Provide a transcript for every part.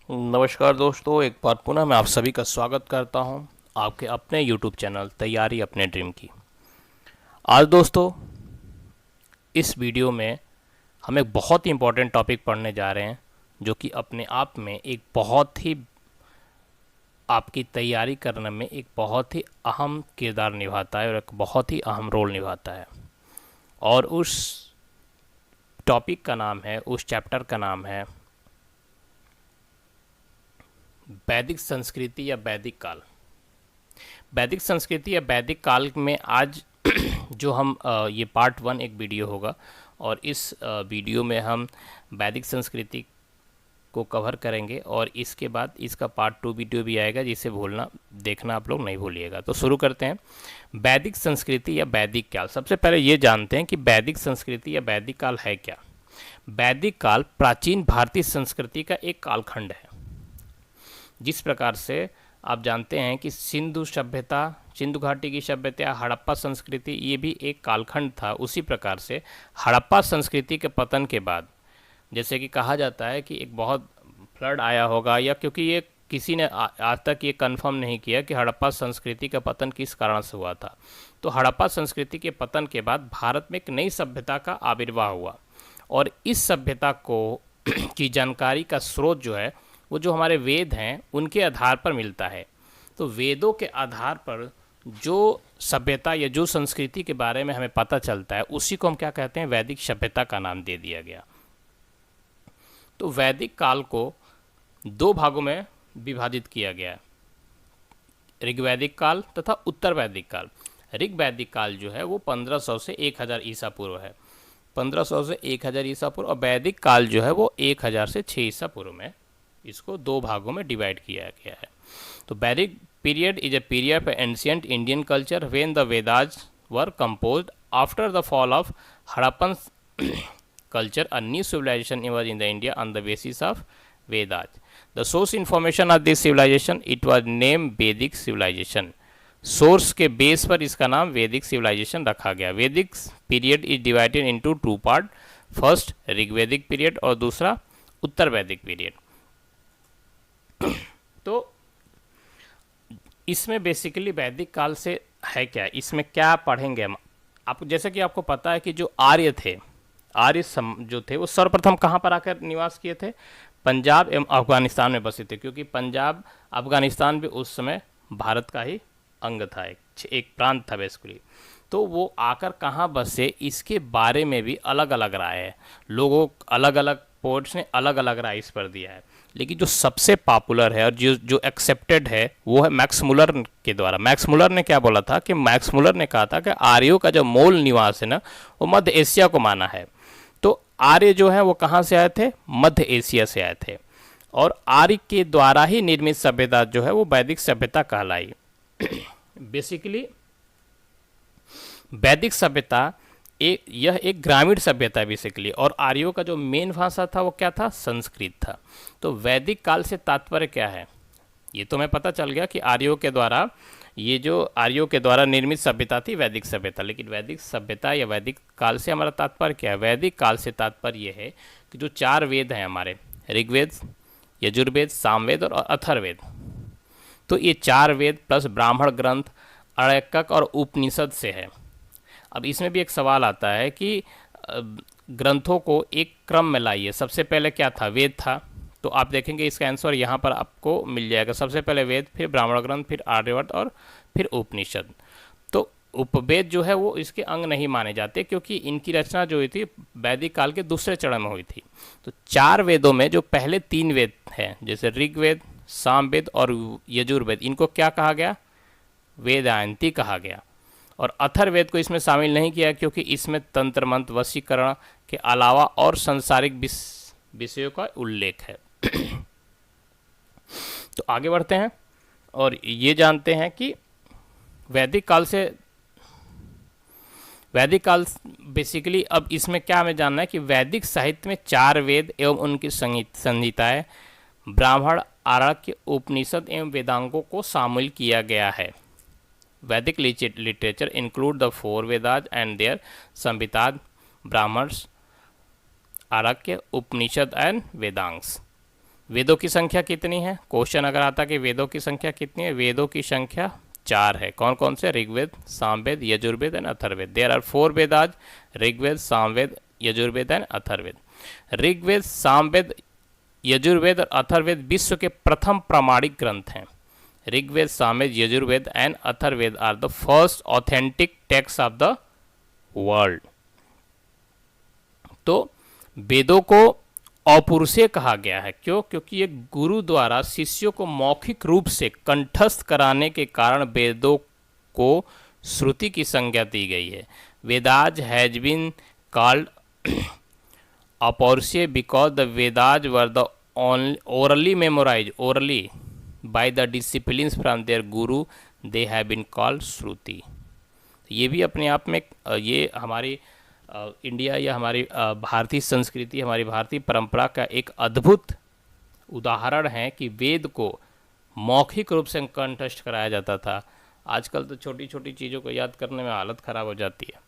नमस्कार दोस्तों, एक बार पुनः मैं आप सभी का स्वागत करता हूं आपके अपने YouTube चैनल तैयारी अपने ड्रीम की। आज दोस्तों इस वीडियो में हम एक बहुत ही इम्पोर्टेंट टॉपिक पढ़ने जा रहे हैं, जो कि अपने आप में एक बहुत ही आपकी तैयारी करने में एक बहुत ही अहम किरदार निभाता है और एक बहुत ही अहम रोल निभाता है। और उस टॉपिक का नाम है, उस चैप्टर का नाम है वैदिक संस्कृति या वैदिक काल। वैदिक संस्कृति या वैदिक काल में आज जो हम ये पार्ट 1 एक वीडियो होगा, और इस वीडियो में हम वैदिक संस्कृति को कवर करेंगे और इसके बाद इसका पार्ट 2 वीडियो भी आएगा, जिसे देखना आप लोग नहीं भूलिएगा। तो शुरू करते हैं। वैदिक संस्कृति या वैदिक काल। सबसे पहले ये जानते हैं कि वैदिक संस्कृति या वैदिक काल है क्या। वैदिक काल प्राचीन भारतीय संस्कृति का एक कालखंड है। जिस प्रकार से आप जानते हैं कि सिंधु सभ्यता, सिंधु घाटी की सभ्यता, हड़प्पा संस्कृति, ये भी एक कालखंड था। उसी प्रकार से हड़प्पा संस्कृति के पतन के बाद, जैसे कि कहा जाता है कि एक बहुत फ्लड आया होगा, या क्योंकि ये किसी ने आज तक ये कंफर्म नहीं किया कि हड़प्पा संस्कृति का पतन किस कारण से हुआ था। तो हड़प्पा संस्कृति के पतन के बाद भारत में एक नई सभ्यता का आविर्भाव हुआ, और इस सभ्यता को की जानकारी का स्रोत जो है वो जो हमारे वेद हैं उनके आधार पर मिलता है। तो वेदों के आधार पर जो सभ्यता या जो संस्कृति के बारे में हमें पता चलता है, उसी को हम क्या कहते हैं, वैदिक सभ्यता का नाम दे दिया गया। तो वैदिक काल को 2 भागों में विभाजित किया गया है, ऋग्वैदिक काल तथा उत्तर वैदिक काल। ऋग्वैदिक काल जो है वो 1500 से 1000 ईसा पूर्व है, 1500 से 1000 ईसा पूर्व, और वैदिक काल जो है वो 1000 से 6 ईसा पूर्व में। इसको 2 भागों में डिवाइड किया गया है। तो वैदिक period is a period of ancient Indian culture when the Vedas were composed after the fall of Harappan culture. A new civilization emerged in the India on the basis of Vedas. The source information of this civilization, it was named Vedic civilization. Source के base पर इसका नाम Vedic civilization रखा गया। Vedic period is divided into 2 part, first Rigvedic period और दूसरा उत्तर वैदिक period. तो इसमें बेसिकली वैदिक काल से है क्या, इसमें क्या पढ़ेंगे हम। आप जैसे कि आपको पता है कि जो आर्य थे, जो थे वो सर्वप्रथम कहाँ पर आकर निवास किए थे, पंजाब एवं अफगानिस्तान में बसे थे, क्योंकि पंजाब अफगानिस्तान भी उस समय भारत का ही अंग था, एक प्रांत था बेसिकली। तो वो आकर कहाँ बसे, इसके बारे में भी अलग अलग राय है। लोगों अलग अलग पोर्ट्स ने अलग अलग राय इस पर दिया है, लेकिन जो सबसे पॉपुलर है और जो एक्सेप्टेड है वो है मैक्स मुलर के द्वारा। मैक्स मुलर ने क्या बोला था कि मैक्स मुलर ने कहा था कि आर्यों का जो मूल निवास है ना, वो मध्य एशिया को माना है। तो आर्य जो है वो कहाँ से आए थे, मध्य एशिया से आए थे, और आर्य के द्वारा ही निर्मित सभ्यता जो है वो वैदिक सभ्यता कहलाई। बेसिकली वैदिक सभ्यता यह एक ग्रामीण सभ्यता है बेसिकली, और आर्यों का जो मेन भाषा था वो क्या था, संस्कृत था। तो वैदिक काल से तात्पर्य क्या है, ये तो हमें पता चल गया कि आर्यों के द्वारा निर्मित सभ्यता थी वैदिक सभ्यता। लेकिन वैदिक सभ्यता या वैदिक काल से हमारा तात्पर्य क्या है। वैदिक काल से तात्पर्य यह है कि जो 4 वेद हैं हमारे, ऋग्वेद, यजुर्वेद, सामवेद और अथर्ववेद, तो ये 4 वेद प्लस ब्राह्मण ग्रंथ, अर्कक और उपनिषद से है। अब इसमें भी एक सवाल आता है कि ग्रंथों को एक क्रम में लाइए। सबसे पहले क्या था, वेद था। तो आप देखेंगे इसका आंसर यहाँ पर आपको मिल जाएगा। सबसे पहले वेद, फिर ब्राह्मण ग्रंथ, फिर आर्यवर्त और फिर उपनिषद। तो उपवेद जो है वो इसके अंग नहीं माने जाते, क्योंकि इनकी रचना जो हुई थी वैदिक काल के दूसरे चरण में हुई थी। तो 4 वेदों में जो पहले 3 वेद हैं, जैसे ऋग्वेद, सामवेद और यजुर्वेद, इनको क्या कहा गया, वेदांती कहा गया। और अथर्ववेद को इसमें शामिल नहीं किया, क्योंकि इसमें तंत्र मंत्र, वशीकरण के अलावा और सांसारिक विषयों का उल्लेख है। तो आगे बढ़ते हैं और ये जानते हैं कि वैदिक काल बेसिकली, अब इसमें क्या हमें जानना है कि वैदिक साहित्य में 4 वेद एवं उनकी संहिताएं, ब्राह्मण, आर्य, उपनिषद एवं वेदांगों को शामिल किया गया है। Vedic literature include the 4 Vedas and their Samhitas, Brahmanas, Arya, Upanishad and Vedangas. वेदों की संख्या कितनी है? क्वेश्चन अगर आता कि वेदों की संख्या कितनी है, वेदों की संख्या 4 है। कौन कौन से? Rigveda, Samaveda, Yajurveda and Atharvaveda. There are 4 Vedas, Rigveda, Samaveda, Yajurveda and Atharvaveda. Rigveda, Samaveda, Yajurveda और अथर्ववेद विश्व के प्रथम प्रामाणिक ग्रंथ हैं। Rigveda, Samaveda, Yajurveda and Atharvaveda are the first authentic text of the world. तो वेदों को अपौरुषेय कहा गया है। क्यों? क्योंकि ये गुरु द्वारा शिष्यों को मौखिक रूप से कंठस्थ कराने के कारण वेदों को श्रुति की संज्ञा दी गई है। Vedas has been called Apaurusheya because the Vedas were the orally memorized orally by the disciplines from their guru, they have been called श्रुति। ये भी अपने आप में ये हमारी इंडिया या हमारी भारतीय संस्कृति, हमारी भारतीय परंपरा का एक अद्भुत उदाहरण है कि वेद को मौखिक रूप से कंठस्थ कराया जाता था। आजकल तो छोटी छोटी चीज़ों को याद करने में हालत ख़राब हो जाती है।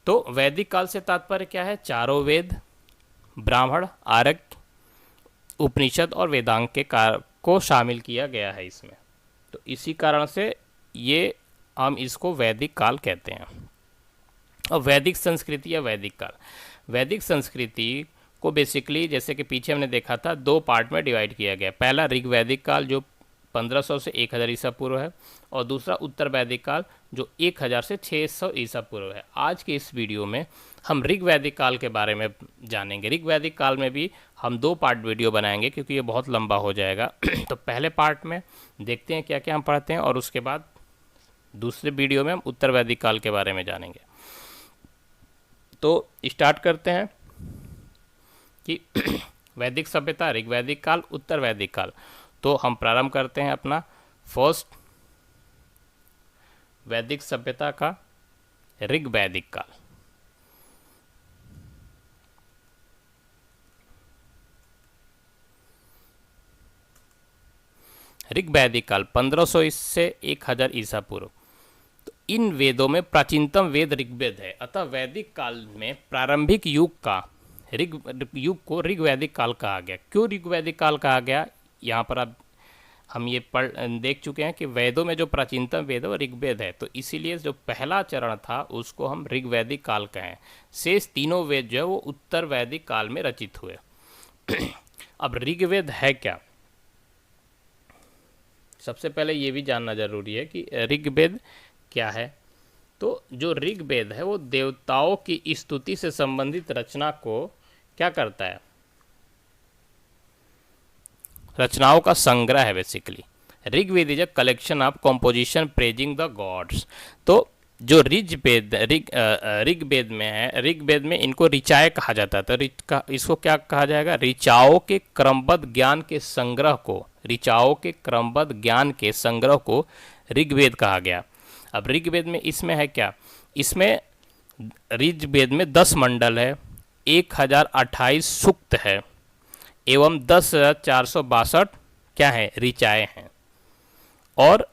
तो वैदिक काल से तात्पर्य क्या है? चारों वेद, ब्राह्मण, आर्य, उपनिषद और वेदांग के को शामिल किया गया है इसमें। तो इसी कारण से ये हम इसको वैदिक काल कहते हैं। और वैदिक संस्कृति या वैदिक काल, वैदिक संस्कृति को बेसिकली जैसे कि पीछे हमने देखा था 2 पार्ट में डिवाइड किया गया। पहला ऋग्वैदिक काल जो 1500 से 1000 ईसा पूर्व है, और दूसरा उत्तर वैदिक काल जो 1000 से 600 ईसा पूर्व है। आज के इस वीडियो में हम ऋग्वैदिक काल के बारे में जानेंगे। ऋग्वैदिक काल में भी हम 2 पार्ट वीडियो बनाएंगे क्योंकि ये बहुत लंबा हो जाएगा। तो पहले पार्ट में देखते हैं क्या क्या हम पढ़ते हैं, और उसके बाद दूसरे वीडियो में हम उत्तर वैदिक काल के बारे में जानेंगे। तो स्टार्ट करते हैं कि वैदिक सभ्यता, ऋग्वैदिक काल, उत्तर वैदिक काल। तो हम प्रारंभ करते हैं अपना फर्स्ट वैदिक सभ्यता का, ऋग्वैदिक काल। ऋग्वैदिक काल 1500 से 1000 ईसा पूर्व। तो इन वेदों में प्राचीनतम वेद ऋग्वेद है। अतः वैदिक काल में प्रारंभिक युग का ऋग युग को ऋग्वैदिक काल कहा गया। क्यों ऋग्वैदिक काल कहा गया? यहाँ पर अब हम ये देख चुके हैं कि वेदों में जो प्राचीनतम वेद है वो ऋग्वेद है। तो इसीलिए जो पहला चरण था उसको हम ऋग्वैदिक काल कहें। शेष तीनों वेद जो है वो उत्तर वैदिक काल में रचित हुए। अब ऋग्वेद है क्या? सबसे पहले ये भी जानना जरूरी है कि ऋग्वेद क्या है। तो जो ऋग्वेद है वो देवताओं की स्तुति से संबंधित रचना को क्या करता है? रचनाओं का संग्रह है basically. Rigveda is a collection of composition praising the gods. तो जो ऋग्वेद में है, ऋग्वेद में इनको ऋचाएँ कहा जाता है। तो इसको क्या कहा जाएगा? ऋचाओं के क्रमबद्ध ज्ञान के संग्रह को, ऋचाओं के क्रमबद्ध ज्ञान के संग्रह को ऋग्वेद कहा गया। अब ऋग्वेद में इसमें है क्या? इसमें ऋग्वेद में 10 मंडल है, 1028 सूक्त है एवं 10,462 क्या है? ऋचाएँ हैं। और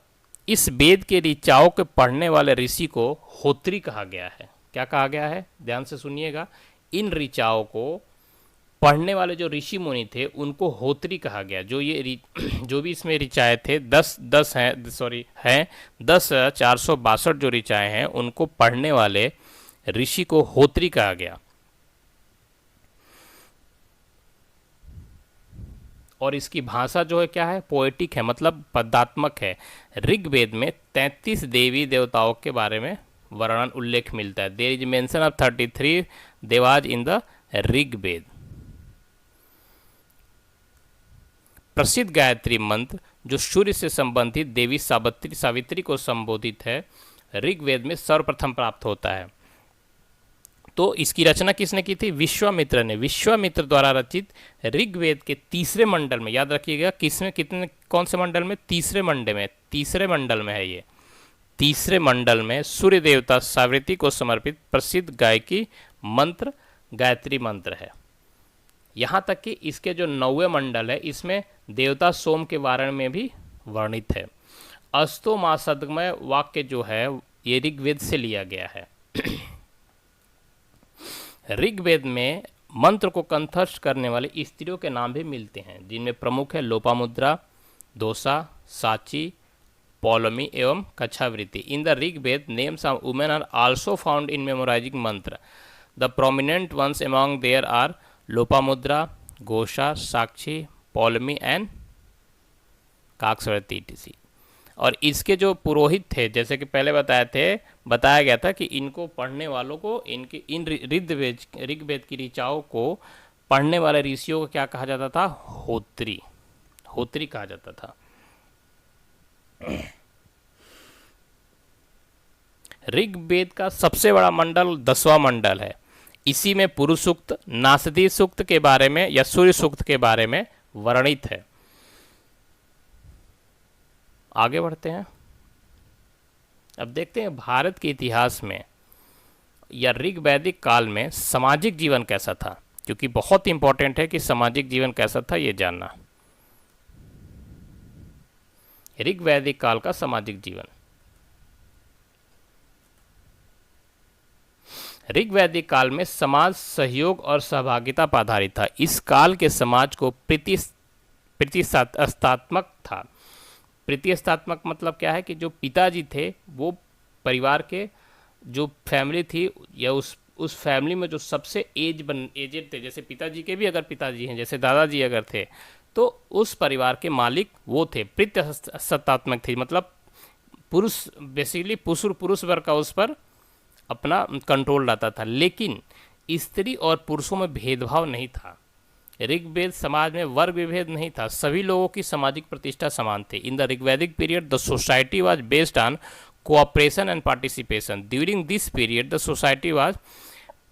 इस वेद के ऋचाओं के पढ़ने वाले ऋषि को होत्री कहा गया है। क्या कहा गया है? ध्यान से सुनिएगा। इन ऋचाओं को पढ़ने वाले जो ऋषि मुनि थे उनको होत्री कहा गया। जो भी इसमें ऋचाएँ थे 10 हैं 10,462 जो ऋचाएँ हैं उनको पढ़ने वाले ऋषि को होत्री कहा गया। और इसकी भाषा जो है क्या है? पोएटिक है, मतलब पदात्मक है। ऋग्वेद में 33 देवी देवताओं के बारे में वर्णन उल्लेख मिलता है। There is mention of 33 Devas in the Rigveda. प्रसिद्ध गायत्री मंत्र जो सूर्य से संबंधित देवी सावित्री को संबोधित है, ऋग्वेद में सर्वप्रथम प्राप्त होता है। तो इसकी रचना किसने की थी? विश्वामित्र ने। विश्वामित्र द्वारा रचित ऋग्वेद के तीसरे मंडल में, याद रखिएगा किसमें, कितने, कौन से मंडल में? तीसरे मंडल में है ये। तीसरे मंडल में सूर्य देवता सावित्री को समर्पित प्रसिद्ध गायकी मंत्र गायत्री मंत्र है। यहाँ तक कि इसके जो 9वें मंडल है इसमें देवता सोम के बारे में भी वर्णित है। अस्तो मासदमय वाक्य जो है ये ऋग्वेद से लिया गया है। ऋग्वेद में मंत्र को कंठस्थ करने वाले स्त्रियों के नाम भी मिलते हैं, जिनमें प्रमुख है लोपामुद्रा, दोसा, साची, पौलमी एवं Kakshavriti. In the Rigveda names of women are also found in memorizing mantra. The prominent ones among there are Lopamudra, Ghosha, Sakshi, Paulomi and Kakshavriti etc. और इसके जो पुरोहित थे, जैसे कि पहले बताया गया था कि इनको पढ़ने वालों को, इनके इन ऋग्वेद की ऋचाओं को पढ़ने वाले ऋषियों को क्या कहा जाता था? होत्री, होत्री कहा जाता था। ऋग्वेद का सबसे बड़ा मंडल 10वां मंडल है। इसी में पुरुष सूक्त, नासदी सूक्त के बारे में या सूर्य सूक्त के बारे में वर्णित है। आगे बढ़ते हैं। अब देखते हैं भारत के इतिहास में या ऋग्वैदिक काल में सामाजिक जीवन कैसा था, क्योंकि बहुत इंपॉर्टेंट है कि सामाजिक जीवन कैसा था ये जानना। ऋग्वैदिक काल का सामाजिक जीवन। ऋग्वैदिक काल में समाज सहयोग और सहभागिता पर आधारित था। इस काल के समाज को प्रतिष्ठात्मक था। प्रतिष्ठात्मक मतलब क्या है कि जो पिताजी थे वो परिवार के जो फैमिली थी या उस फैमिली में जो सबसे एजेड थे, जैसे पिताजी के भी अगर पिताजी हैं, जैसे दादाजी अगर थे, तो उस परिवार के मालिक वो थे। प्रतिष्ठात्मक थी मतलब पुरुष, बेसिकली पुरुष वर्ग का उस पर अपना कंट्रोल रहता था, लेकिन स्त्री और पुरुषों में भेदभाव नहीं था। ऋग्वेद समाज में वर्ग विभेद नहीं था, सभी लोगों की सामाजिक प्रतिष्ठा समान थी। In the Rigvedic period the society was based on cooperation and participation. During this period the society was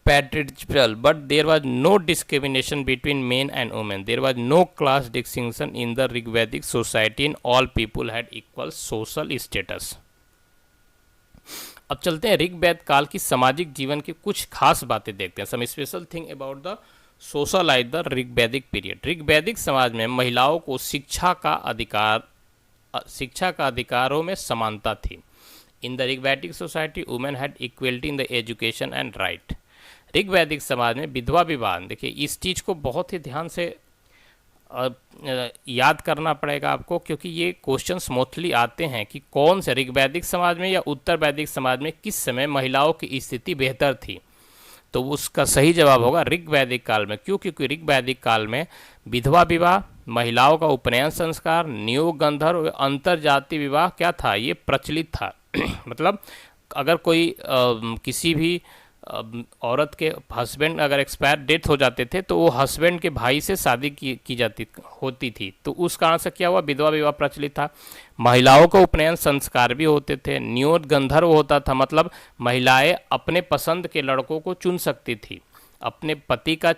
patriarchal, but there was no discrimination between men and women. There was no class distinction in the Rigvedic society, and all people had equal social status. अब चलते हैं ऋग्वेद काल की सामाजिक जीवन की कुछ खास बातें देखते हैं। Some special thing about the social life the Rigvedic period. ऋग्वैदिक समाज में महिलाओं को शिक्षा का अधिकारों में समानता थी। In the Rigvedic society women had equality in the education and right. ऋग्वैदिक समाज में विधवा विवाह, देखिए इस चीज़ को बहुत ही ध्यान से याद करना पड़ेगा आपको, क्योंकि ये क्वेश्चंस मोस्टली आते हैं कि कौन से ऋग्वैदिक समाज में या उत्तर वैदिक समाज में किस समय महिलाओं की स्थिति बेहतर थी। तो उसका सही जवाब होगा ऋग्वैदिक काल में। क्यों? क्योंकि ऋग्वैदिक काल में विधवा विवाह, महिलाओं का उपनयन संस्कार, नियोग गंधर्व, अंतर जाति विवाह क्या था, ये प्रचलित था। मतलब अगर कोई किसी भी औरत के हस्बैंड अगर एक्सपायर डेथ हो जाते थे तो वो हस्बैंड के भाई से शादी की जाती होती थी, तो उस कारण से क्या हुआ, विधवा विवाह प्रचलित था। महिलाओं को उपनयन संस्कार भी होते थे। नियोग गंधर्व होता था, मतलब महिलाएं अपने पसंद के लड़कों को चुन सकती थी, अपने पति का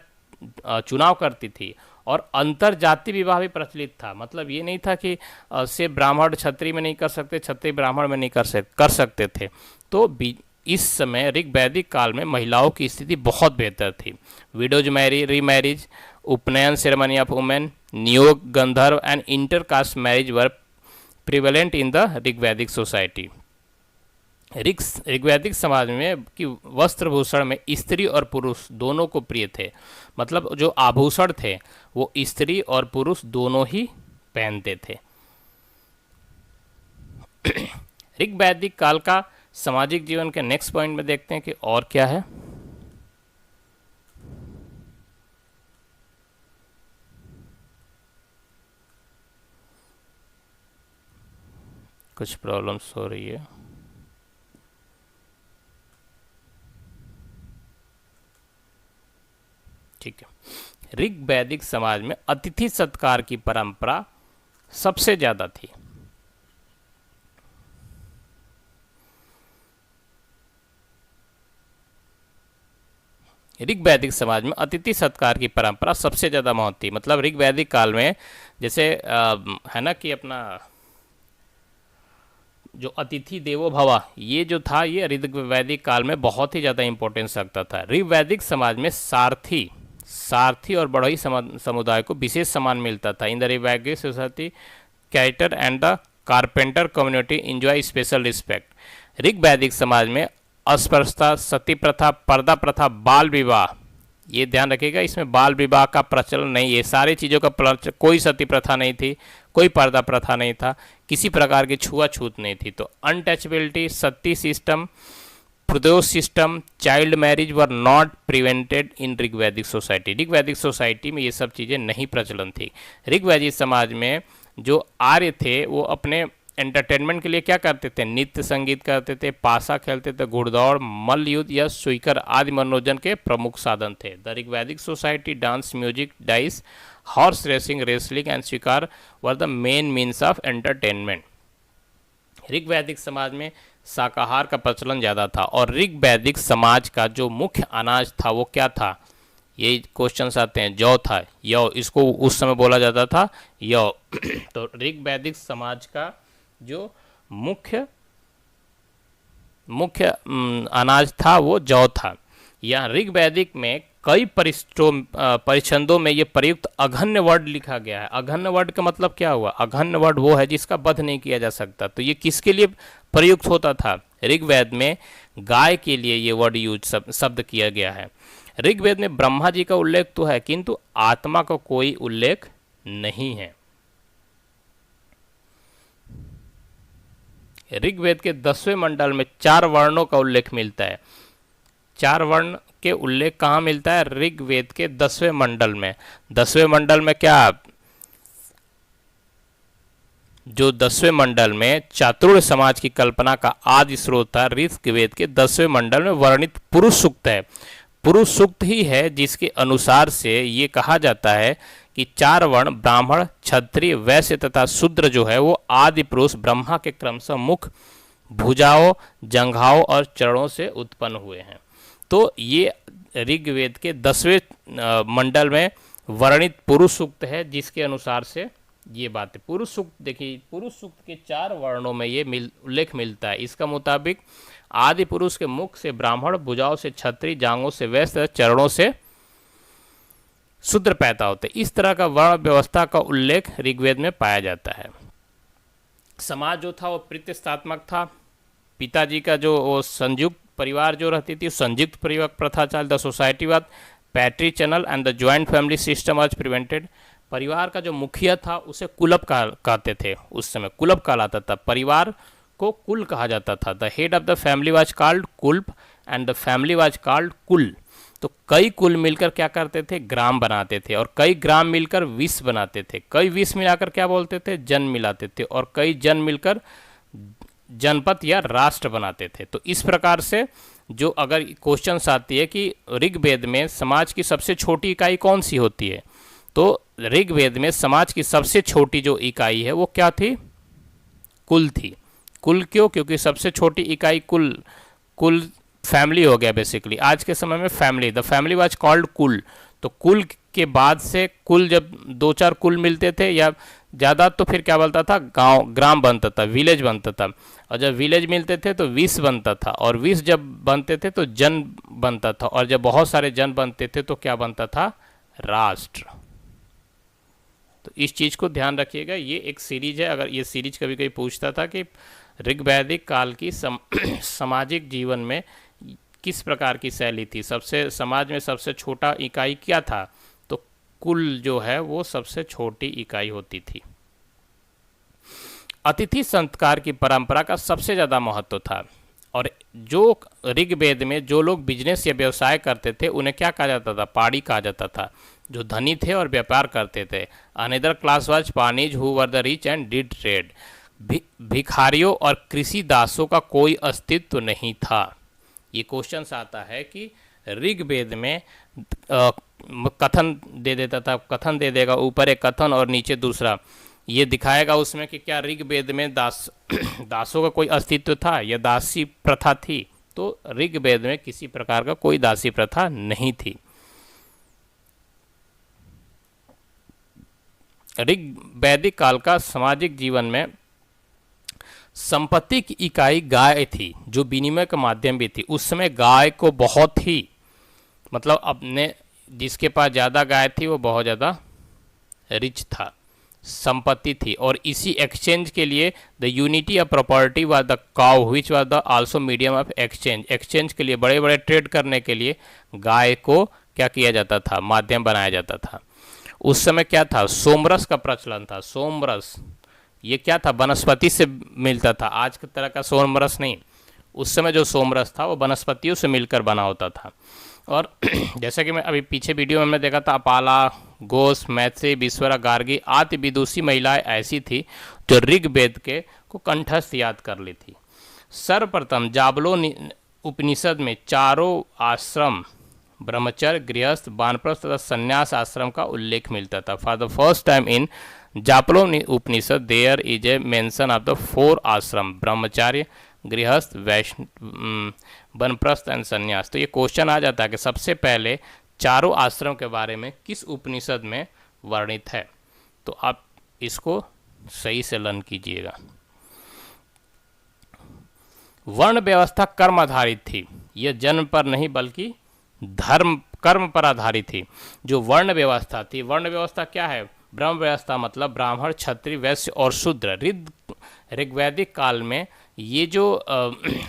चुनाव करती थी। और अंतर जाति विवाह भी प्रचलित था, मतलब ये नहीं था कि से ब्राह्मण क्षत्रिय में नहीं कर सकते, क्षत्रिय ब्राह्मण में नहीं कर सकते थे। तो इस समय ऋग्वैदिक काल में महिलाओं की स्थिति बहुत बेहतर थी। Widows remarriage, upanayana ceremony of women, niyoga Gandharva and intercaste marriage were prevalent in the Rigvedic society. ऋग्वैदिक समाज में कि वस्त्रभूषण में स्त्री और पुरुष दोनों को प्रिय थे, मतलब जो आभूषण थे वो स्त्री और पुरुष दोनों ही पहनते थे। ऋग्वैदिक काल का सामाजिक जीवन के नेक्स्ट पॉइंट में देखते हैं कि और क्या है। कुछ प्रॉब्लम्स हो रही है। ठीक है। ऋग्वैदिक समाज में अतिथि सत्कार की परंपरा सबसे ज्यादा थी। ऋग्वैदिक समाज में अतिथि सत्कार की परंपरा सबसे ज़्यादा महत्व थी। मतलब ऋग्वैदिक काल में जैसे है ना कि अपना जो अतिथि देवो भव ये जो था, ये ऋग्वैदिक काल में बहुत ही ज़्यादा इंपॉर्टेंस रखता था। ऋग्वैदिक समाज में सारथी और बढ़ई समुदाय को विशेष सम्मान मिलता था। In the Rigvedic society cater and the carpenter community enjoy special respect. ऋग्वैदिक समाज में अस्पृश्यता, सती प्रथा, पर्दा प्रथा, बाल विवाह ये ध्यान रखिएगा, इसमें बाल विवाह का प्रचलन नहीं, ये सारी चीज़ों का कोई सती प्रथा नहीं थी, कोई पर्दा प्रथा नहीं था, किसी प्रकार की छुआछूत नहीं थी। तो अनटचेबिलिटी, सती सिस्टम, प्रदोष system, child marriage were not prevented in Rigvedic society. ऋग्वैदिक सोसाइटी में ये सब चीज़ें नहीं प्रचलन थी। ऋग्वैदिक समाज में जो आर्य थे वो अपने एंटरटेनमेंट के लिए क्या करते थे, नृत्य संगीत करते थे, पासा खेलते थे, घुड़दौड़, मल्ल युद्ध या स्वीकर आदि मनोरंजन के प्रमुख साधन थे। The Rigvedic society dance, music, dice, horse racing, wrestling and स्वीकार were the main means of entertainment. ऋग्वैदिक समाज में शाकाहार का प्रचलन ज़्यादा था और ऋग्वैदिक समाज का जो मुख्य अनाज था वो क्या था, ये क्वेश्चन आते हैं। जौ था, यौ, इसको उस समय बोला जाता था यौ। तो ऋग्वैदिक समाज का जो मुख्य अनाज था वो जौ था। यहाँ ऋग्वैदिक में कई परिच्छंदों में ये प्रयुक्त अघन्य वर्ड लिखा गया है। अघन्य वर्ड का मतलब क्या हुआ, अघन्य वर्ड वो है जिसका वध नहीं किया जा सकता। तो ये किसके लिए प्रयुक्त होता था, ऋग्वेद में गाय के लिए ये वर्ड यूज शब्द किया गया है। ऋग्वेद में ब्रह्मा जी का उल्लेख तो है किंतु आत्मा का कोई उल्लेख नहीं है। ऋग्वेद के 10वें मंडल में 4 वर्णों का उल्लेख मिलता है। 4 वर्ण के उल्लेख कहाँ मिलता है, ऋग्वेद के 10वें मंडल में। 10वें मंडल में क्या, जो 10वें मंडल में चातुर्य समाज की कल्पना का आदि स्रोत था, ऋग्वेद के 10वें मंडल में वर्णित पुरुष सूक्त है। पुरुष सूक्त ही है जिसके अनुसार से ये कहा जाता है कि 4 वर्ण ब्राह्मण, क्षत्रिय, वैश्य तथा शूद्र जो है वो आदि पुरुष ब्रह्मा के क्रमशः मुख, भुजाओं, जंघाओं और चरणों से उत्पन्न हुए हैं। तो ये ऋग्वेद के 10वें मंडल में वर्णित पुरुष सूक्त है जिसके अनुसार से ये बात है। पुरुष सूक्त देखिए, पुरुष सूक्त के 4 वर्णों में ये उल्लेख मिलता है। इसका मुताबिक आदि पुरुष के मुख से ब्राह्मण, भुजाओं से क्षत्रिय, जांघों से वैश्य, चरणों से शूद्र पैदा होते। इस तरह का वर्ण व्यवस्था का उल्लेख ऋग्वेद में पाया जाता है। समाज जो था वो प्रतिष्ठात्मक था। पिताजी का जो वो संयुक्त परिवार जो रहती थी, संयुक्त परिवार प्रथा चल, the society was patriarchal and the joint family system was prevented. परिवार का जो मुखिया था उसे कुलप कहते थे, उस समय कुलप कहलाता था। परिवार को कुल कहा जाता था। The head of the family was called kulapa and the family was called kul. तो कई कुल मिलकर क्या करते थे, ग्राम बनाते थे, और कई ग्राम मिलकर विष बनाते थे। कई विष मिलाकर क्या बोलते थे, जन मिलाते थे, और कई जन मिलकर जनपद या राष्ट्र बनाते थे। तो इस प्रकार से जो अगर क्वेश्चन आती है कि ऋग्वेद में समाज की सबसे छोटी इकाई कौन सी होती है, तो ऋग्वेद में समाज की सबसे छोटी जो इकाई है वो क्या थी, कुल थी। कुल क्यों, क्योंकि सबसे छोटी इकाई कुल फैमिली हो गया बेसिकली। आज के समय में family, the family was called kul. तो कुल के बाद से कुल, जब 2-4 कुल मिलते थे या ज़्यादा तो फिर क्या बनता था, गांव, ग्राम बनता था, विलेज बनता था। और जब विलेज मिलते थे तो विष बनता था, और विष जब बनते थे तो जन बनता था, और जब बहुत सारे जन बनते थे तो क्या बनता था, राष्ट्र। तो इस चीज़ को ध्यान रखिएगा। ये एक सीरीज है। अगर ये सीरीज कभी कभी पूछता था कि ऋग्वैदिक काल की सामाजिक जीवन में किस प्रकार की शैली थी, सबसे समाज में सबसे छोटा इकाई क्या था, तो कुल जो है वो सबसे छोटी इकाई होती थी। अतिथि संस्कार की परंपरा का सबसे ज़्यादा महत्व था, और जो ऋग्वेद में जो लोग बिजनेस या व्यवसाय करते थे उन्हें क्या कहा जाता था, पाड़ी कहा जाता था। जो धनी थे और व्यापार करते थे। Another class was Panis who were the rich and did trade. भिखारियों और कृषि दासों का कोई अस्तित्व नहीं था। ये क्वेश्चन आता है कि ऋग्वेद में कथन दे देता था, कथन दे देगा, ऊपर एक कथन और नीचे दूसरा, ये दिखाएगा उसमें कि क्या ऋग्वेद में दासों का कोई अस्तित्व था या दासी प्रथा थी। तो ऋग्वेद में किसी प्रकार का कोई दासी प्रथा नहीं थी। ऋग्वैदिक काल का सामाजिक जीवन में संपत्ति की इकाई गाय थी, जो विनिमय का माध्यम भी थी। उस समय गाय को बहुत ही, मतलब अपने जिसके पास ज़्यादा गाय थी वो बहुत ज़्यादा रिच था, संपत्ति थी। और इसी एक्सचेंज के लिए the unity of property was the cow which was the also medium of exchange. Exchange के लिए, बड़े बड़े ट्रेड करने के लिए गाय को क्या किया जाता था, माध्यम बनाया जाता था। उस समय क्या था, सोमरस का प्रचलन था। सोमरस ये क्या था, वनस्पति से मिलता था, आज की तरह का सोमरस नहीं। उस समय जो सोमरस था वो वनस्पतियों से मिलकर बना होता था। और जैसा कि मैं अभी पीछे वीडियो में हमने देखा था, अपाला, घोष, मैत्री, विश्वरा, गार्गी आदि विदुषी महिलाएं ऐसी थी जो ऋग्वेद के को कंठस्थ याद कर ली थी। सर्वप्रथम जाबलो उपनिषद में चारों आश्रम, ब्रह्मचर्य, गृहस्थ, वानप्रस्थ तथा संन्यास आश्रम का उल्लेख मिलता था। For the first time in Jabala Upanishad there is a mention of the 4 ashram, ब्रह्मचार्य, गृहस्थ, वानप्रस्थ एंड संन्यास। तो ये क्वेश्चन आ जाता है कि सबसे पहले चारों आश्रम के बारे में किस उपनिषद में वर्णित है। तो आप इसको सही से लर्न कीजिएगा। वर्ण व्यवस्था कर्म आधारित थी, यह जन्म पर नहीं बल्कि धर्म कर्म पर आधारित थी। जो वर्ण व्यवस्था थी, वर्ण व्यवस्था क्या है, ब्रह्म व्यवस्था मतलब ब्राह्मण, क्षत्रिय, वैश्य और शूद्र। ऋग्वैदिक काल में ये जो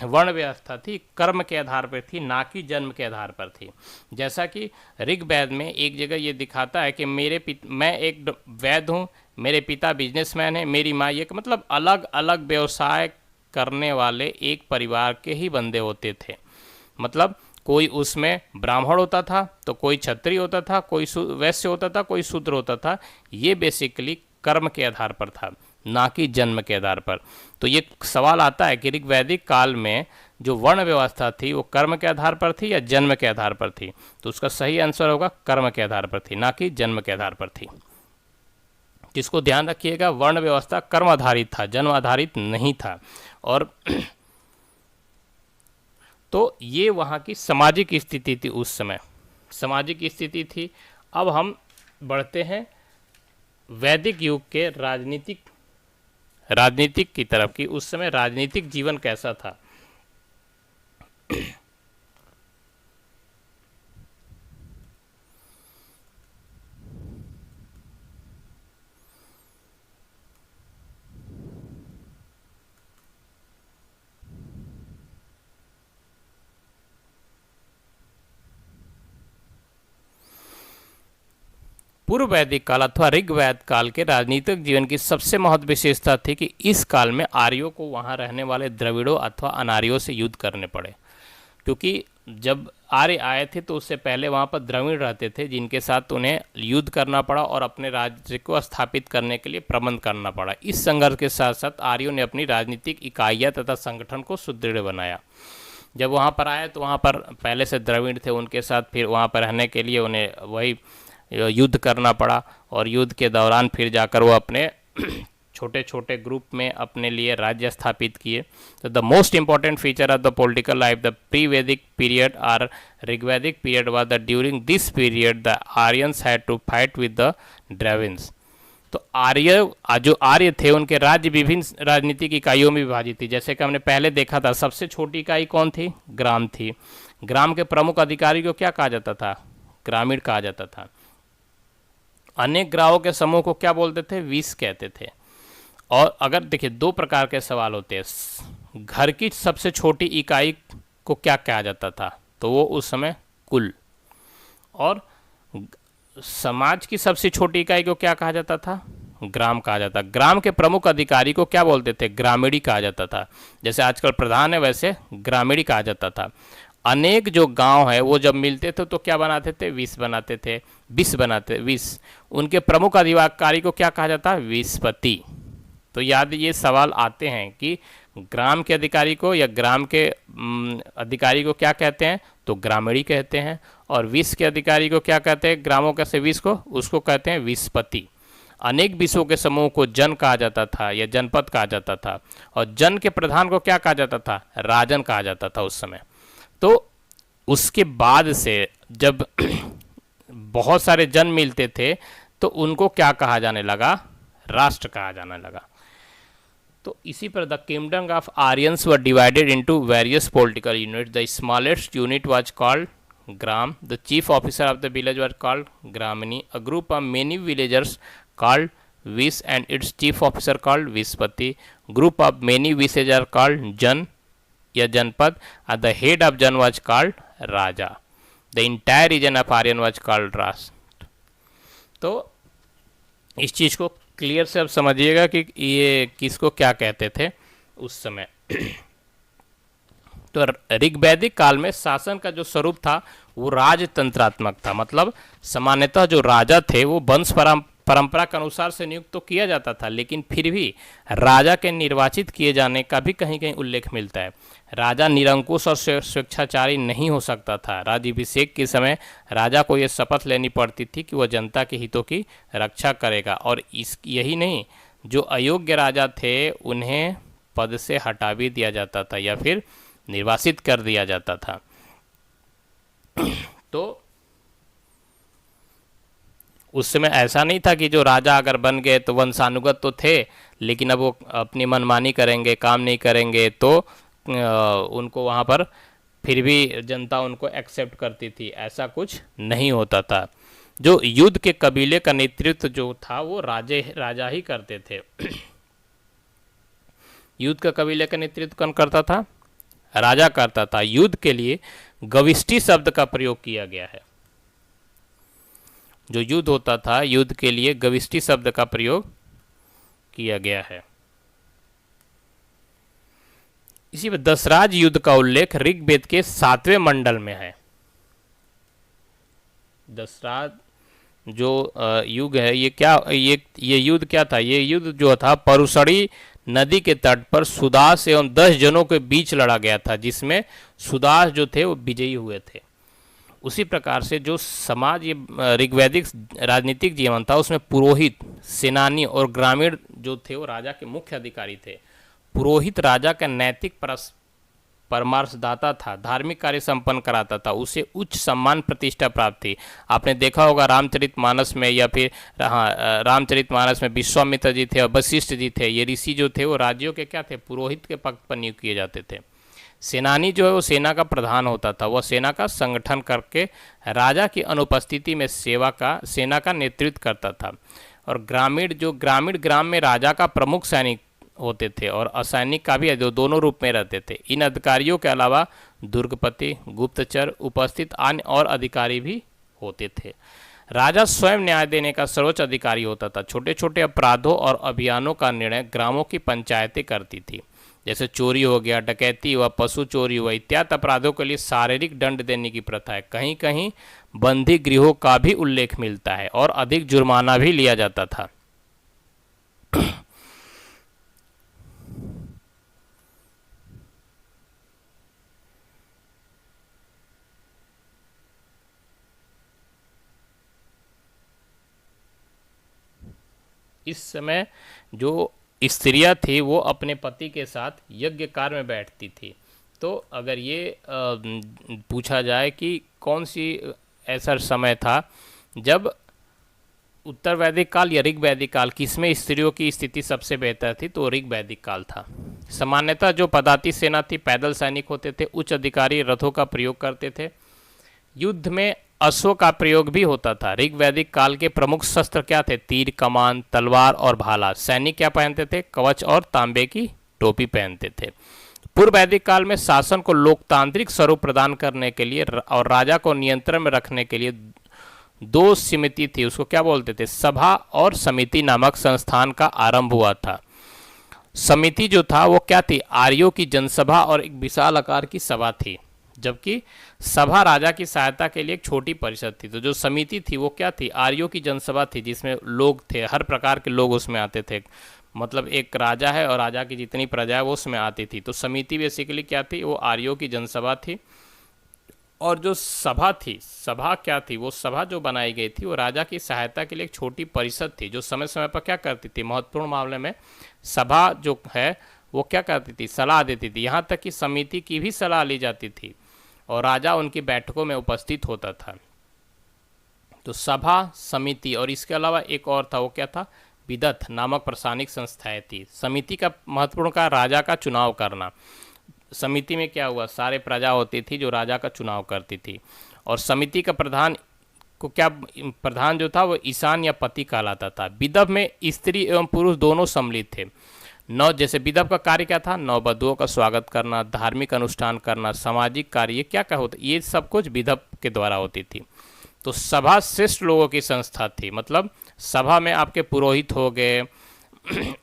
वर्ण व्यवस्था थी कर्म के आधार पर थी, ना कि जन्म के आधार पर थी। जैसा कि ऋग्वेद में एक जगह ये दिखाता है कि मैं एक वैद्य हूँ, मेरे पिता बिजनेसमैन हैं, मेरी माँ एक, मतलब अलग अलग व्यवसाय करने वाले एक परिवार के ही बंदे होते थे। मतलब कोई उसमें ब्राह्मण होता था तो कोई क्षत्रिय होता था, कोई वैश्य होता था, कोई शूद्र होता था। ये बेसिकली कर्म के आधार पर था, ना कि जन्म के आधार पर। तो ये सवाल आता है कि ऋग्वैदिक काल में जो वर्ण व्यवस्था थी वो कर्म के आधार पर थी या जन्म के आधार पर थी। तो उसका सही आंसर होगा कर्म के आधार पर थी, ना कि जन्म के आधार पर थी। जिसको ध्यान रखिएगा, वर्ण व्यवस्था कर्म आधारित था, जन्म आधारित नहीं था। और तो ये वहाँ की सामाजिक स्थिति थी, उस समय सामाजिक स्थिति थी। अब हम बढ़ते हैं वैदिक युग के राजनीतिक की तरफ की। उस समय राजनीतिक जीवन कैसा था। पूर्व वैदिक काल अथवा ऋग्वैद काल के राजनीतिक जीवन की सबसे महत्वपूर्ण विशेषता थी कि इस काल में आर्यों को वहां रहने वाले द्रविड़ों अथवा अनार्यों से युद्ध करने पड़े। क्योंकि जब आर्य आए थे तो उससे पहले वहां पर द्रविड़ रहते थे, जिनके साथ उन्हें युद्ध करना पड़ा और अपने राज्य को स्थापित करने के लिए प्रबंध करना पड़ा। इस संघर्ष के साथ साथ आर्यों ने अपनी राजनीतिक इकाइयाँ तथा संगठन को सुदृढ़ बनाया। जब वहाँ पर आए तो वहाँ पर पहले से द्रविड़ थे, उनके साथ फिर वहाँ पर रहने के लिए उन्हें वही युद्ध करना पड़ा। और युद्ध के दौरान फिर जाकर वो अपने छोटे छोटे ग्रुप में अपने लिए राज्य स्थापित किए। तो the most important feature of the political life the pre Vedic period or Rigvedic period was the during this period the Aryans had to fight with the Dravids. तो जो आर्य थे उनके राज्य विभिन्न राजनीतिक इकाइयों में विभाजित थी। जैसे कि हमने पहले देखा था, सबसे छोटी इकाई कौन थी, ग्राम थी। ग्राम के प्रमुख अधिकारी को क्या कहा जाता था, ग्रामीण कहा जाता था। अनेक ग्रामों के समूह को क्या बोलते थे, विस कहते थे। और अगर देखिए, 2 प्रकार के सवाल होते हैं। घर की सबसे छोटी इकाई को क्या कहा जाता था, तो वो उस समय कुल। और समाज की सबसे छोटी इकाई को क्या कहा जाता था, ग्राम कहा जाता। ग्राम के प्रमुख अधिकारी को क्या बोलते थे, ग्रामीणी कहा जाता था। जैसे आजकल प्रधान है वैसे ग्रामीणी कहा जाता था। अनेक जो गांव है वो जब मिलते थे तो क्या बनाते थे, विस बनाते थे, विस। उनके प्रमुख अधिकारी को क्या कहा जाता है, विस्पति। तो याद ये सवाल आते हैं कि ग्राम के अधिकारी को या ग्राम के अधिकारी को क्या कहते हैं, तो ग्रामीणी कहते हैं। और विस के अधिकारी को क्या कहते हैं, ग्रामों का से विस को, उसको कहते हैं विस्पति। अनेक विसों के समूह को जन कहा जाता था या जनपद कहा जाता था। और जन के प्रधान को क्या कहा जाता था, राजन कहा जाता था उस समय। तो उसके बाद से जब बहुत सारे जन मिलते थे तो उनको क्या कहा जाने लगा, राष्ट्र कहा जाने लगा। तो इसी पर the kingdom of Aryans were divided into various political unit. The smallest unit was called gram, the chief officer of the village were called gramini, a group of many villagers called vis and its chief officer called vispati, group of many vises are called jan या janapada, at the head of jan was called raja. The entire region of Aryan was called rashtra. तो इस चीज़ को clear से अब समझिएगा कि ये किसको क्या कहते थे उस समय। तो ऋग्वैदिक काल में शासन का जो स्वरूप था वो राजतंत्रात्मक था, मतलब सामान्यतः जो राजा थे वो वंश परंपरा के अनुसार से नियुक्त तो किया जाता था, लेकिन फिर भी राजा के निर्वाचित किए जाने का भी कहीं कहीं उल्लेख मिलता है। राजा निरंकुश और स्वेच्छाचारी नहीं हो सकता था। राज्याभिषेक के समय राजा को यह शपथ लेनी पड़ती थी कि वह जनता के हितों की रक्षा करेगा, और यही नहीं, जो अयोग्य राजा थे उन्हें पद से हटा भी दिया जाता था या फिर निर्वासित कर दिया जाता था। तो उस समय ऐसा नहीं था कि जो राजा अगर बन गए तो वंशानुगत तो थे, लेकिन अब वो अपनी मनमानी करेंगे, काम नहीं करेंगे, तो उनको वहाँ पर फिर भी जनता उनको एक्सेप्ट करती थी, ऐसा कुछ नहीं होता था। जो युद्ध के कबीले का नेतृत्व जो था वो राजा ही करते थे। युद्ध का कबीले का नेतृत्व कौन करता था? राजा करता था। युद्ध के लिए गविष्टि शब्द का प्रयोग किया गया है। जो युद्ध होता था, युद्ध के लिए गविष्टि शब्द का प्रयोग किया गया है। इसी में दशराज युद्ध का उल्लेख ऋग्वेद के 7वें मंडल में है। दशराज जो युग है, ये युद्ध क्या था? ये युद्ध जो था परुषणी नदी के तट पर सुदास एवं 10 जनों के बीच लड़ा गया था, जिसमें सुदास जो थे वो विजयी हुए थे। उसी प्रकार से जो समाज ये ऋग्वैदिक राजनीतिक जीवन था उसमें पुरोहित, सेनानी और ग्रामीण जो थे वो राजा के मुख्य अधिकारी थे। पुरोहित राजा का नैतिक परामर्शदाता था, धार्मिक कार्य संपन्न कराता था, उसे उच्च सम्मान प्रतिष्ठा प्राप्त थी। आपने देखा होगा रामचरितमानस में, या फिर रामचरितमानस में विश्वामित्र जी थे और वशिष्ठ जी थे। ये ऋषि जो थे वो राज्यों के क्या थे? पुरोहित के पद पर नियुक्त किए जाते थे। सेनानी जो है वो सेना का प्रधान होता था, वह सेना का संगठन करके राजा की अनुपस्थिति में सेना का नेतृत्व करता था। और ग्रामीण ग्राम में राजा का प्रमुख सैनिक होते थे और असैनिक का भी जो दोनों रूप में रहते थे। इन अधिकारियों के अलावा दुर्गपति, गुप्तचर, उपस्थित अन्य और अधिकारी भी होते थे। राजा स्वयं न्याय देने का सर्वोच्च अधिकारी होता था। छोटे छोटे अपराधों और अभियानों का निर्णय ग्रामों की पंचायतें करती थी। जैसे चोरी हो गया, डकैती हुआ, पशु चोरी हुआ इत्यादि अपराधों के लिए शारीरिक दंड देने की प्रथा है। कहीं कहीं बंदी गृहों का भी उल्लेख मिलता है और अधिक जुर्माना भी लिया जाता था। इस समय जो स्त्रियां थी वो अपने पति के साथ यज्ञ कार्य में बैठती थी। तो अगर ये पूछा जाए कि कौन सी ऐसा समय था जब उत्तर वैदिक काल या ऋग वैदिक काल, किसमें स्त्रियों की स्थिति सबसे बेहतर थी, तो ऋग वैदिक काल था। सामान्यतः जो पदाति सेना थी पैदल सैनिक होते थे, उच्च अधिकारी रथों का प्रयोग करते थे। युद्ध में अश्व का प्रयोग भी होता था। ऋग वैदिक काल के प्रमुख शस्त्र क्या थे? तीर, कमान, तलवार और भाला। सैनिक क्या पहनते थे? कवच और तांबे की टोपी पहनते थे। पूर्व वैदिक काल में शासन को लोकतांत्रिक स्वरूप प्रदान करने के लिए और राजा को नियंत्रण में रखने के लिए दो समिति थी, उसको क्या बोलते थे? सभा और समिति नामक संस्थान का आरंभ हुआ था। समिति जो था वो क्या थी? आर्यों की जनसभा और एक विशाल आकार की सभा थी, जबकि सभा राजा की सहायता के लिए एक छोटी परिषद थी। तो जो समिति थी वो क्या थी? आर्यों की जनसभा थी, जिसमें लोग थे, हर प्रकार के लोग उसमें आते थे। मतलब एक राजा है और राजा की जितनी प्रजा है वो उसमें आती थी। तो समिति बेसिकली क्या थी? वो आर्यों की जनसभा थी। और जो सभा थी, सभा क्या थी? वो सभा जो बनाई गई थी वो राजा की सहायता के लिए एक छोटी परिषद थी, जो समय समय पर क्या करती थी? महत्वपूर्ण मामले में सभा जो है वो क्या करती थी? सलाह देती थी। यहाँ तक कि समिति की भी सलाह ली जाती थी और राजा उनकी बैठकों में उपस्थित होता था। तो सभा, समिति, और इसके अलावा एक और था, वो क्या था? विदथ नामक प्रशासनिक संस्थाएं थी। समिति का महत्वपूर्ण का राजा का चुनाव करना। समिति में क्या हुआ? सारे प्रजा होती थी जो राजा का चुनाव करती थी। और समिति का प्रधान को क्या, प्रधान जो था वो ईशान या पति कहलाता था। विदव में स्त्री एवं पुरुष दोनों सम्मिलित थे। नौ, जैसे विदव का कार्य क्या था, नौ वधुओं का स्वागत करना, धार्मिक अनुष्ठान करना, सामाजिक कार्य, ये क्या क्या होता, ये सब कुछ विदव के द्वारा होती थी। तो सभा श्रेष्ठ लोगों की संस्था थी, मतलब सभा में आपके पुरोहित हो गए,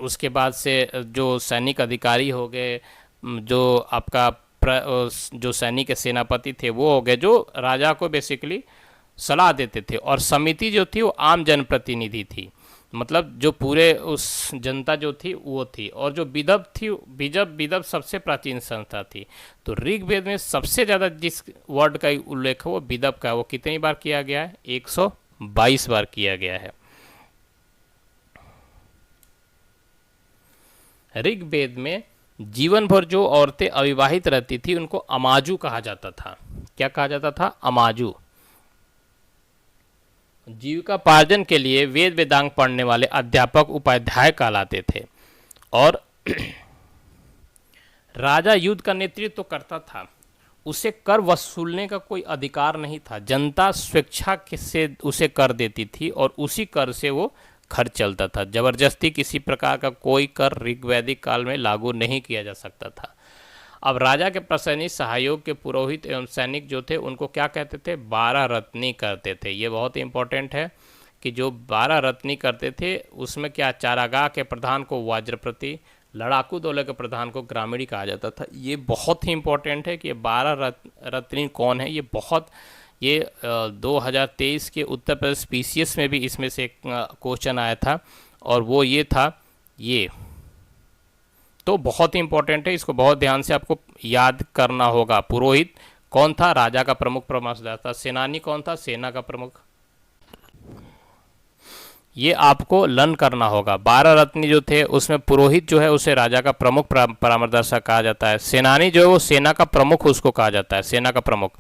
उसके बाद से जो सैनिक अधिकारी हो गए, जो आपका जो सैनिक के सेनापति थे वो हो गए, जो राजा को बेसिकली सलाह देते थे। और समिति जो थी वो आम जनप्रतिनिधि थी, मतलब जो पूरे उस जनता जो थी वो थी। और जो विदव थी, विदव सबसे प्राचीन संस्था थी। तो ऋग्वेद में सबसे ज़्यादा जिस वर्ड का उल्लेख है वो विदव का, वो कितनी बार किया गया है, 122 बार किया गया है। ऋग्वेद में जीवन भर जो औरतें अविवाहित रहती थी उनको अमाजू कहा जाता था। क्या कहा जाता था, अमाजू। जीविकापार्जन के लिए वेद वेदांग पढ़ने वाले अध्यापक उपाध्याय कहलाते थे। और राजा युद्ध का नेतृत्व तो करता था, उसे कर वसूलने का कोई अधिकार नहीं था। जनता स्वेच्छा से उसे कर देती थी और उसी कर से वो खर्च चलता था। जबरदस्ती किसी प्रकार का कोई कर ऋग्वैदिक काल में लागू नहीं किया जा सकता था। अब राजा के प्रसन्नी सहयोग के पुरोहित एवं सैनिक जो थे उनको क्या कहते थे, 12 रत्नी करते थे। ये बहुत ही इंपॉर्टेंट है कि जो 12 रत्नी करते थे उसमें क्या, चारागाह के प्रधान को वाज्रप्रति, लड़ाकू दौले के प्रधान को ग्रामीणी कहा जाता था। ये बहुत ही इंपॉर्टेंट है कि ये 12 रत्नी कौन है। ये 2023 के उत्तर प्रदेश PCS में भी इसमें से एक क्वेश्चन आया था और वो ये था, ये तो बहुत ही इंपॉर्टेंट है, इसको बहुत ध्यान से आपको याद करना होगा। पुरोहित कौन था, राजा का प्रमुख परामर्शदाता। सेनानी कौन था, सेना का प्रमुख। ये आपको लर्न करना होगा। 12 रत्नी जो थे उसमें पुरोहित जो है उसे राजा का प्रमुख परामर्शदाता कहा जाता है। सेनानी जो है वो सेना का प्रमुख उसको कहा जाता है, सेना का प्रमुख।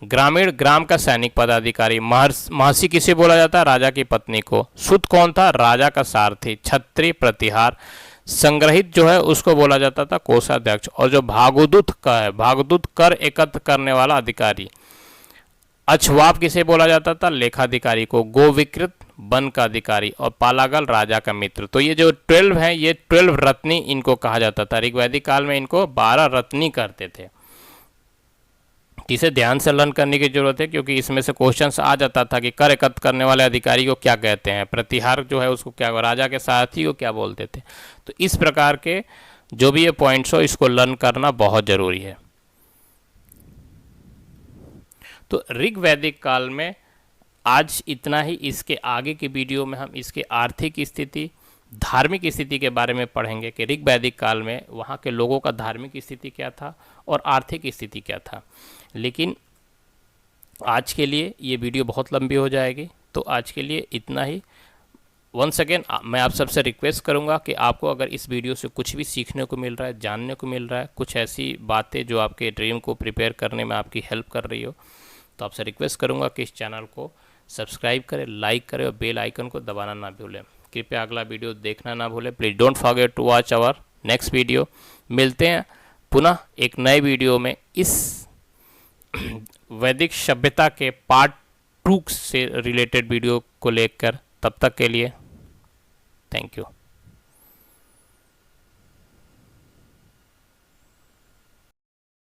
ग्रामीण, ग्राम का सैनिक पदाधिकारी। महर्षि किसे बोला जाता है, राजा की पत्नी को। सूत कौन था, राजा का सारथी। छत्री, प्रतिहार। संग्रहित जो है उसको बोला जाता था कोषाध्यक्ष। और जो भागुदूत का है, भागुदूत कर एकत्र करने वाला अधिकारी। अछवाप किसे बोला जाता था, लेखाधिकारी को। गोविकृत वन का अधिकारी। और पालागल राजा का मित्र। तो ये जो 12 हैं, ये 12 रत्नी इनको कहा जाता था। ऋग्वैदिक काल में इनको 12 रत्नी करते थे। इसे ध्यान से लर्न करने की जरूरत है क्योंकि इसमें से क्वेश्चंस आ जाता था कि कर एकत्र करने वाले अधिकारी को क्या कहते हैं, प्रतिहार जो है उसको क्या, राजा के सारथी को क्या बोलते थे। तो इस प्रकार के जो भी ये पॉइंट्स हो इसको लर्न करना बहुत ज़रूरी है। तो ऋग्वैदिक काल में आज इतना ही। इसके आगे की वीडियो में हम इसके आर्थिक स्थिति, धार्मिक स्थिति के बारे में पढ़ेंगे कि ऋग्वैदिक काल में वहाँ के लोगों का धार्मिक स्थिति क्या था और आर्थिक स्थिति क्या था। लेकिन आज के लिए ये वीडियो बहुत लंबी हो जाएगी, तो आज के लिए इतना ही। वंस अगेन मैं आप सबसे रिक्वेस्ट करूंगा कि आपको अगर इस वीडियो से कुछ भी सीखने को मिल रहा है, जानने को मिल रहा है, कुछ ऐसी बातें जो आपके ड्रीम को प्रिपेयर करने में आपकी हेल्प कर रही हो, तो आपसे रिक्वेस्ट करूंगा कि इस चैनल को सब्सक्राइब करें, लाइक करें और बेल आइकन को दबाना ना भूलें। कृपया अगला वीडियो देखना ना भूलें। Please don't forget to watch our next video. मिलते हैं पुनः एक नए वीडियो में इस वैदिक सभ्यता के पार्ट 2 से रिलेटेड वीडियो को लेकर। तब तक के लिए थैंक यू।